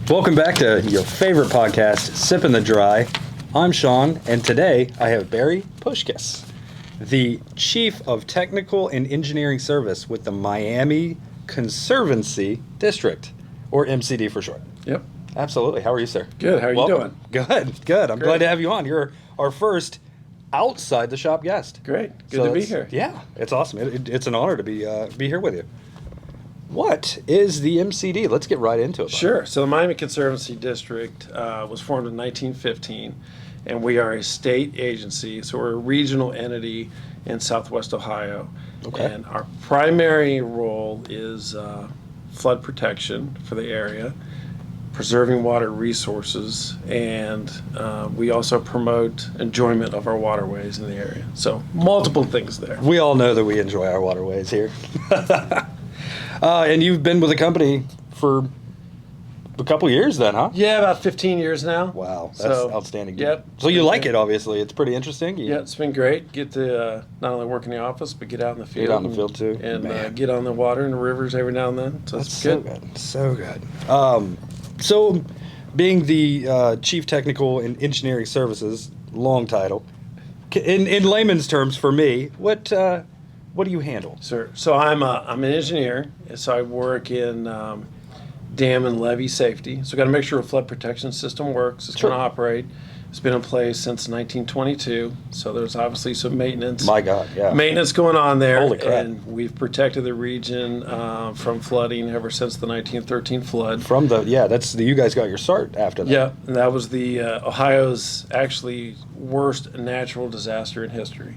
Welcome back to your favorite podcast, Sippin' the Dry. I'm Sean, and today I have Barry Puskas, the Chief of Technical and Engineering Service with the Miami Conservancy District, or MCD for short. Yep. Absolutely. How are you, sir? Good. How are you doing? Good. I'm glad to have you on. You're our first outside the shop guest. Great. Good to be here. Yeah, it's awesome. It's an honor to be here with you. What is the MCD? Let's get right into it. Sure. So the Miami Conservancy District was formed in 1915, and we are a state agency. So we're a regional entity in Southwest Ohio. Okay. And our primary role is flood protection for the area, preserving water resources, and we also promote enjoyment of our waterways in the area. So multiple things there. We all know that we enjoy our waterways here. And you've been with the company for a couple years then, huh? Yeah, about 15 years now. Wow, that's outstanding. Yep. So you like it, obviously. It's pretty interesting. Yeah, it's been great. Get to not only work in the office, but get out in the field. Get out in the field, too. And get on the water and the rivers every now and then. So that's good. So good. So being the Chief Technical and Engineering Services, long title, in layman's terms for me, what do you handle? Sir, so I'm an engineer, so I work in dam and levee safety. So got to make sure a flood protection system works. It's going to operate. It's been in place since 1922. So there's obviously some maintenance. My God, yeah. Maintenance going on there. Holy crap. And we've protected the region from flooding ever since the 1913 flood. You guys got your start after that. Yeah, and that was the Ohio's actually worst natural disaster in history.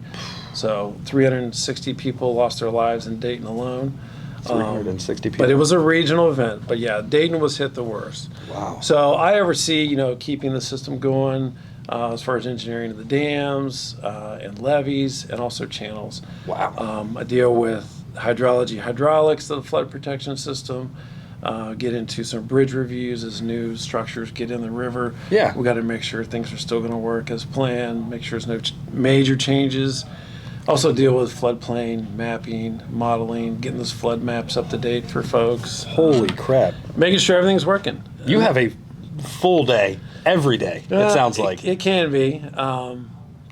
So 360 people lost their lives in Dayton alone. 360 people. But it was a regional event. But yeah, Dayton was hit the worst. Wow. So I oversee, keeping the system going as far as engineering of the dams and levees and also channels. Wow. I deal with hydraulics of the flood protection system. Get into some bridge reviews as new structures get in the river. Yeah. We got to make sure things are still going to work as planned. Make sure there's no major changes. Also deal with floodplain mapping, modeling, getting those flood maps up to date for folks. Holy crap. Making sure everything's working. You have a full day every day, it sounds like. It can be.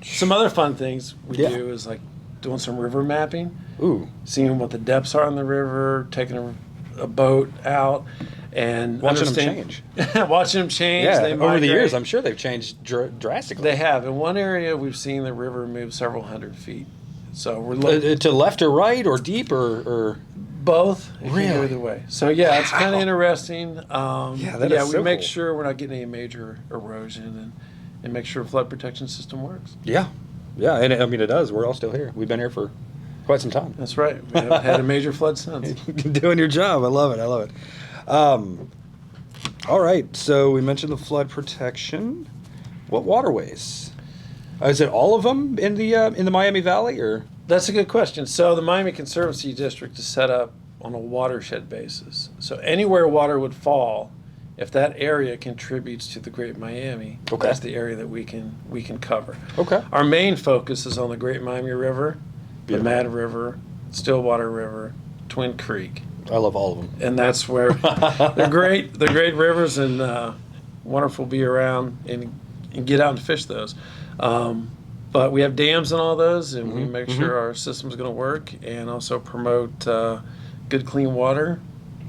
Some other fun things we do is like doing some river mapping. Ooh. Seeing what the depths are on the river, taking a boat out, and watching them change. Watching them change. Yeah, they over the years, I'm sure they've changed drastically. They have. In one area, we've seen the river move several hundred feet. So we're looking to left or right or deep or both. It really? can go either way. So yeah, it's kind of interesting. We make cool. sure we're not getting any major erosion and make sure the flood protection system works. Yeah, and it does. We're all still here. We've been here for quite some time. That's right. We haven't had a major flood since. Doing your job. I love it. All right. So we mentioned the flood protection. What waterways? Is it all of them in the Miami Valley, or? That's a good question. So the Miami Conservancy District is set up on a watershed basis. So anywhere water would fall, if that area contributes to the Great Miami, that's the area that we can cover. Okay. Our main focus is on the Great Miami River, the Mad River, Stillwater River, Twin Creek. I love all of them. And that's where they're great. They're great rivers and wonderful to be around and get out and fish those. But we have dams in all those, and we make sure our system's going to work, and also promote good, clean water.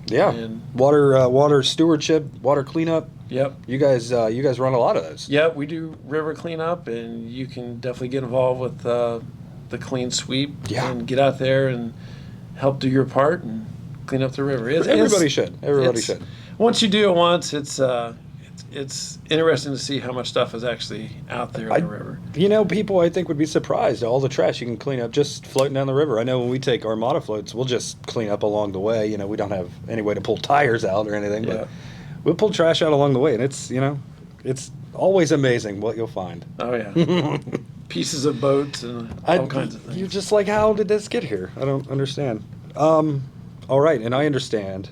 Yeah, and water stewardship, water cleanup. Yep. You guys run a lot of those. Yep, we do river cleanup, and you can definitely get involved with the clean sweep. Yeah. And get out there and help do your part and clean up the river. Everybody should. Once you do it once, it's interesting to see how much stuff is actually out there in the river. People I think would be surprised at all the trash you can clean up just floating down the river. I know when we take Armada floats, we'll just clean up along the way. We don't have any way to pull tires out or anything, but we'll pull trash out along the way, and it's always amazing what you'll find. Oh yeah, pieces of boats and all kinds of things. You're just like, how did this get here? I don't understand. All right, and I understand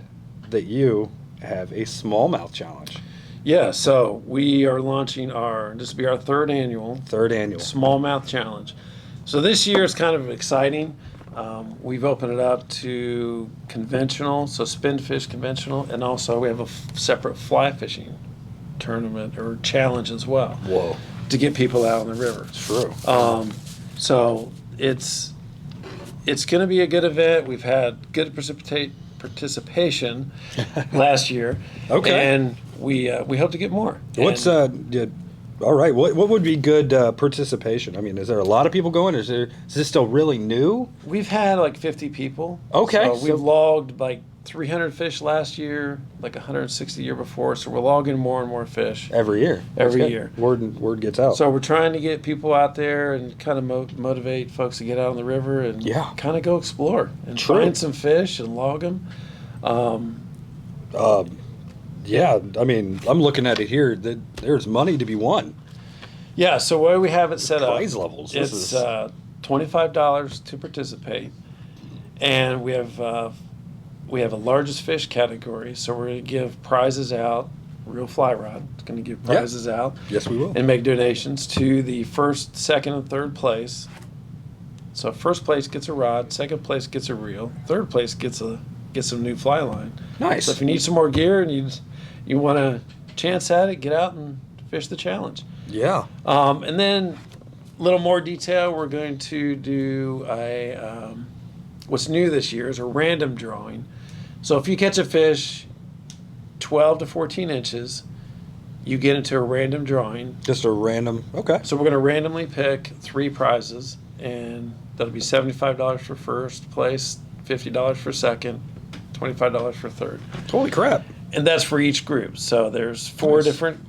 that you have a smallmouth challenge. Yeah, so we are launching this will be our third annual smallmouth challenge. So this year is kind of exciting. We've opened it up to conventional, so spin fish conventional, and also we have a separate fly fishing tournament or challenge as well. Whoa. To get people out on the river. True. So it's going to be a good event. We've had good participation last year. Okay. And we hope to get more. What's all right? What would be good participation? I mean, is there a lot of people going? Is this still really new? We've had like 50 people. Okay. So we've logged like 300 fish last year, like 160 the year before. So we're logging more and more fish Every year. every year. Word gets out. So we're trying to get people out there and kind of motivate folks to get out on the river and kind of go explore and find some fish and log them. Yeah, I mean, I'm looking at it here. That there's money to be won. Yeah, so where we have it set up, Prize levels. It's $25 to participate, and we have a largest fish category. So we're going to give prizes out. ReelFlyRod is going to give prizes out. Yes, we will. And make donations to the first, second, and third place. So first place gets a rod, second place gets a reel, third place gets some new fly line. Nice. So if you need some more gear and you want a chance at it, get out and fish the challenge. Yeah. And then a little more detail, we're going to do what's new this year is a random drawing. So if you catch a fish 12 to 14 inches, you get into a random drawing. Just a random. Okay. So we're going to randomly pick 3 prizes, and that'll be $75 for first place, $50 for second, $25 for third. Holy crap. And that's for each group. So there's 4 different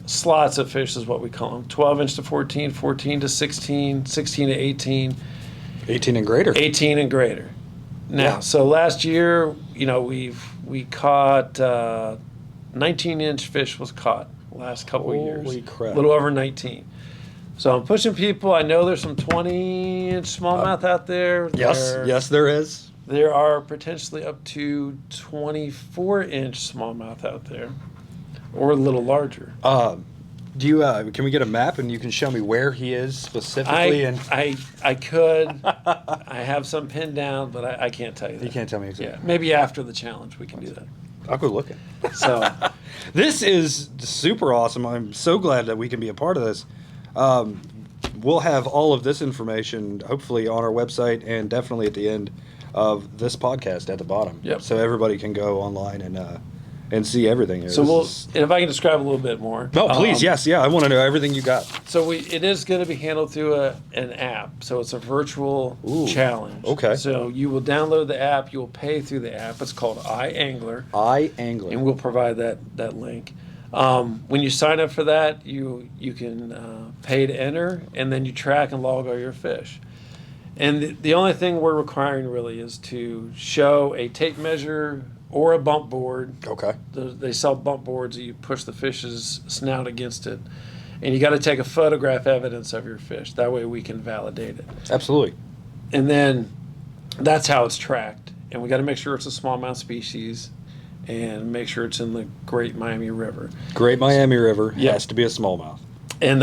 slots of fish is what we call them. 12 inch to 14, 14 to 16, 16 to 18. 18 and greater. 18 and greater. Now, so last year, we caught 19-inch fish was caught last couple of years. Holy crap. A little over 19. So I'm pushing people. I know there's some 20-inch smallmouth out there. Yes, there is. There are potentially up to 24-inch smallmouth out there, or a little larger. Do you? Can we get a map and you can show me where he is specifically? I could. I have some pinned down, but I can't tell you that. You can't tell me exactly. Yeah, maybe after the challenge we can do that. I'll go looking. So this is super awesome. I'm so glad that we can be a part of this. We'll have all of this information hopefully on our website and definitely at the end of this podcast at the bottom. Yep. So everybody can go online and see everything. So and if I can describe a little bit more. No, please, yes, yeah. I want to know everything you got. So it is going to be handled through an app. So it's a virtual challenge. Okay. So you will download the app. You will pay through the app. It's called iAngler. iAngler. And we'll provide that link. When you sign up for that, you can pay to enter, and then you track and log all your fish. And the only thing we're requiring really is to show a tape measure or a bump board. Okay. They sell bump boards that you push the fish's snout against it. And you got to take a photograph evidence of your fish. That way we can validate it. Absolutely. And then that's how it's tracked. And we got to make sure it's a smallmouth species and make sure it's in the Great Miami River. Great Miami River has to be a smallmouth. And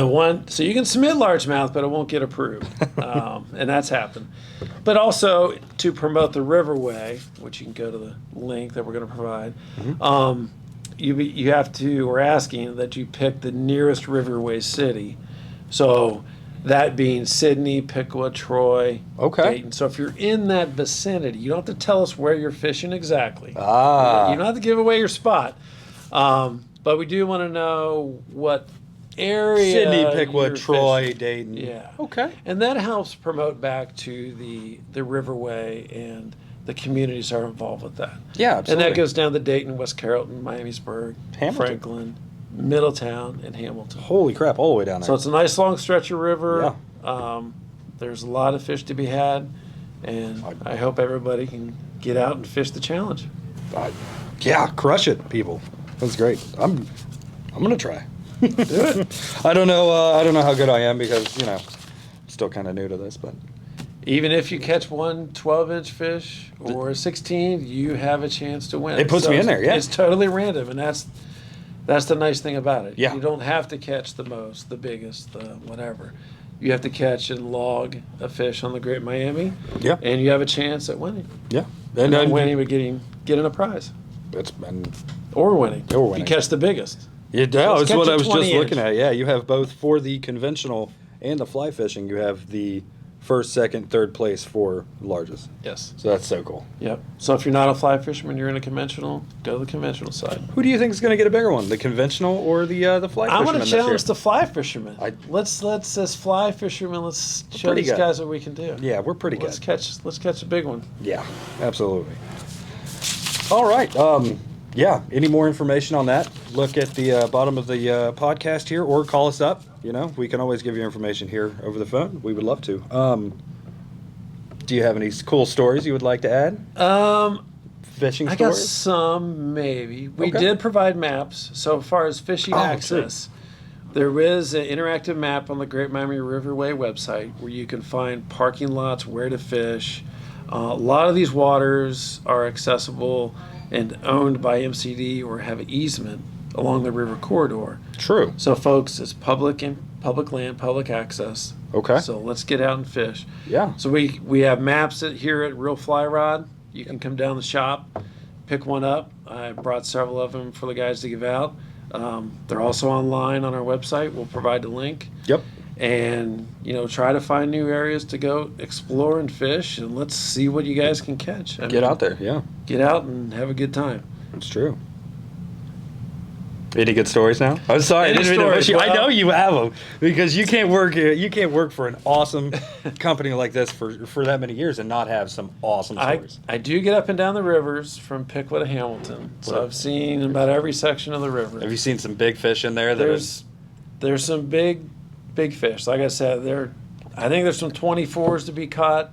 so you can submit largemouth, but it won't get approved. And that's happened. But also to promote the Riverway, which you can go to the link that we're going to provide, you have to, we're asking that you pick the nearest Riverway city. So that being Sydney, Piqua, Troy, Dayton. So if you're in that vicinity, you don't have to tell us where you're fishing exactly. You don't have to give away your spot. But we do want to know what area. Sydney, Piqua, Troy, Dayton. Yeah. Okay. And that helps promote back to the Riverway, and the communities are involved with that. Yeah, absolutely. And that goes down to Dayton, West Carrollton, Miamisburg, Hamilton. Franklin, Middletown, and Hamilton. Holy crap, all the way down there. So it's a nice long stretch of river. Yeah. There's a lot of fish to be had, and I hope everybody can get out and fish the challenge. Yeah, crush it, people. That's great. I'm gonna try. Do it. I don't know how good I am because I'm still kind of new to this, but even if you catch one 12-inch fish or a 16, you have a chance to win. It puts me in there. Yeah, it's totally random, and that's the nice thing about it. Yeah, you don't have to catch the most, the biggest, the whatever. you have to catch and log a fish on the Great Miami. Yeah. And you have a chance at winning. Yeah. And not winning, but getting a prize. It's been. Or winning. Or winning. You catch the biggest. Yeah, Let's that's what catch I a was just 20 looking inch. at. Yeah, you have both for the conventional and the fly fishing. You have the first, second, third place for largest. Yes. So that's so cool. Yep. So if you're not a fly fisherman, you're in a conventional, go to the conventional side. Who do you think is going to get a bigger one, the conventional or the fly fisherman? I'm going to this year? challenge the fly fishermen. I- Let's as fly fishermen, let's show pretty these good. guys what we can do. Yeah, we're pretty Let's good. catch a big one. Yeah, absolutely. All right. Yeah. Any more information on that? Look at the bottom of the podcast here, or call us up. You know, we can always give you information here over the phone. We would love to. Do you have any cool stories you would like to add? Fishing I got stories? some, maybe. We Okay. did provide maps. So far as fishing Oh, access, there is an interactive map on the Great Miami Riverway website where you can find parking lots, where to fish. A lot of these waters are accessible and owned by MCD or have an easement along the river corridor. True. So, folks, it's public land, public access. Okay. So let's get out and fish. Yeah. So we have maps here at ReelFlyRod. You can come down the shop, pick one up. I brought several of them for the guys to give out. They're also online on our website. We'll provide the link. Yep. And, try to find new areas to go explore and fish, and let's see what you guys can catch. Get out there. Yeah, Get out and have a good time. it's true. Any good stories now? I'm sorry, Any I didn't mean to stories? push you. I know Well- you have them because you can't work. You can't work for an awesome company like this for that many years and not have some awesome stories. I do get up and down the rivers from Pickwood to Hamilton, so What? I've seen about every section of the river. Have you seen some big fish in there? There's some big fish. Like I said, I think there's some 24s to be caught.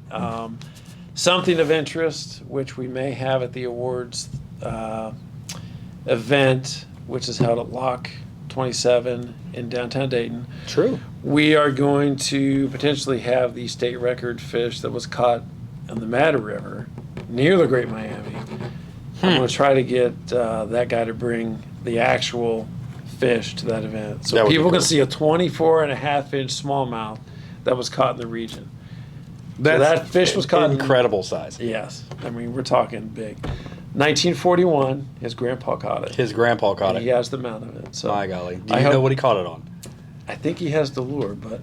Something of interest, which we may have at the awards event, which is held at Lock 27 in downtown Dayton. True. We are going to potentially have the state record fish that was caught on the Matter River near the Great Miami. I'm going to try to get that guy to bring the actual fish to that event. That So would be people can cool. see a 24.5-inch smallmouth that was caught in the region. That fish was caught in- incredible size. Yes. I mean, we're talking big. 1941, his grandpa caught it. His grandpa caught And He it. has the mount of it. So My golly. Do I you know hope- what he caught it on? I think he has the lure, but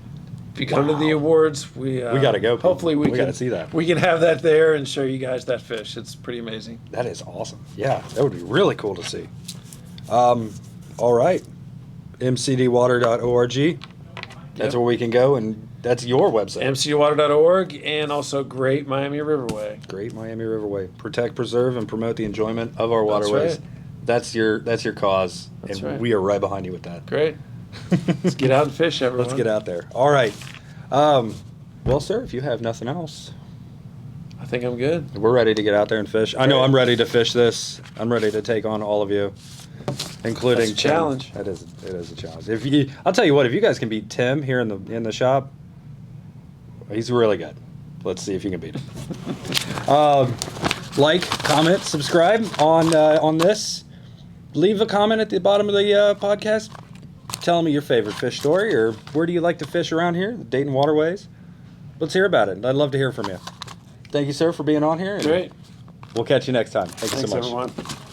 if you come to Wow. the awards, we gotta go, people. Hopefully, we gotta can see that. We can have that there and show you guys that fish. It's pretty amazing. That is awesome. Yeah, that would be really cool to see. All right. mcdwater.org. That's Yep. where we can go, and that's your website. mcwater.org and also Great Miami Riverway. Great Miami Riverway. Protect, preserve, and promote the enjoyment of our That's waterways. right. That's your cause, That's and right. we are right behind you with that. Great. Let's get out and fish, everyone. Let's get out there. All right. Well, sir, if you have nothing else, I think I'm good. we're ready to get out there and fish. I know Great. I'm ready to fish this. I'm ready to take on all of you, including That's a Tim. challenge. It is a challenge. I'll tell you what. If you guys can beat Tim here in the shop, he's really good. Let's see if you can beat him. Like, comment, subscribe on this. Leave a comment at the bottom of the podcast. Tell me your favorite fish story, or where do you like to fish around here, the Dayton waterways. Let's hear about it. I'd love to hear from you. Thank you, sir, for being on here. and Great. We'll catch you next time. Thank you Thanks, so much. everyone.